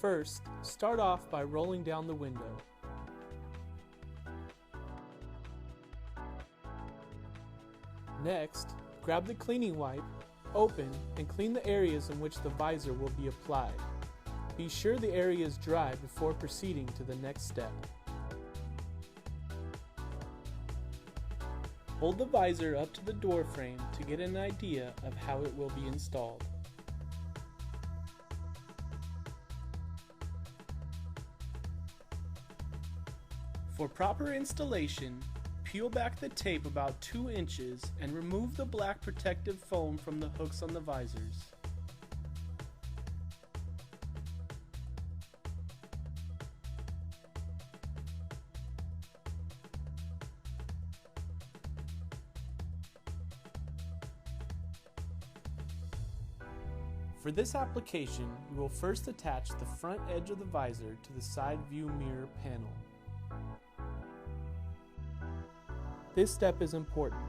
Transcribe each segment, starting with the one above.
First, start off by rolling down the window. Next, grab the cleaning wipe, open, and clean the areas in which the visor will be applied. Be sure the area is dry before proceeding to the next step. Hold the visor up to the door frame to get an idea of how it will be installed. For proper installation, peel back the tape about 2 inches and remove the black protective foam from the hooks on the visors. For this application, you will first attach the front edge of the visor to the side view mirror panel. This step is important.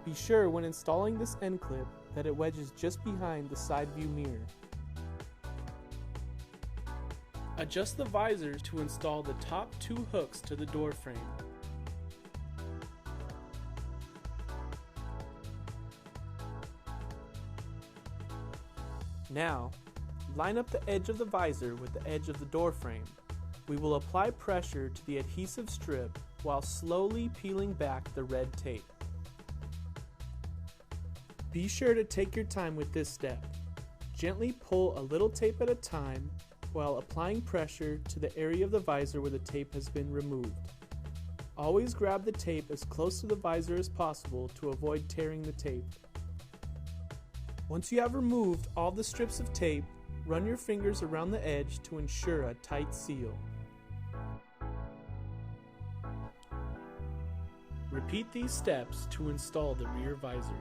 Be sure when installing this end clip that it wedges just behind the side view mirror. Adjust the visors to install the top 2 hooks to the door frame. Now, line up the edge of the visor with the edge of the door frame. We will apply pressure to the adhesive strip while slowly peeling back the red tape. Be sure to take your time with this step. Gently pull a little tape at a time while applying pressure to the area of the visor where the tape has been removed. Always grab the tape as close to the visor as possible to avoid tearing the tape. Once you have removed all the strips of tape, run your fingers around the edge to ensure a tight seal. Repeat these steps to install the rear visor.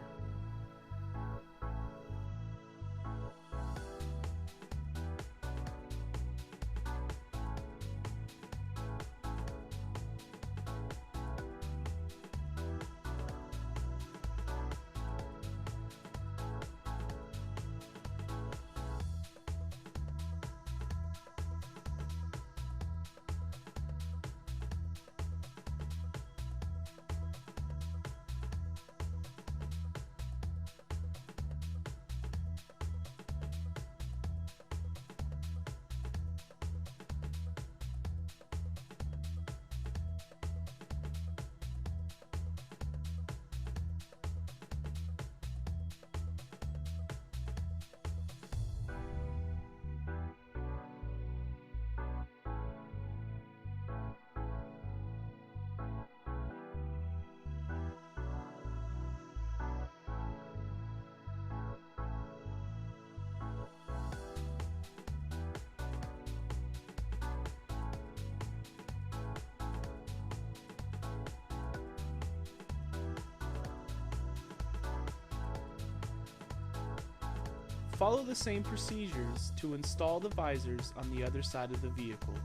Follow the same procedures to install the visors on the other side of the vehicle.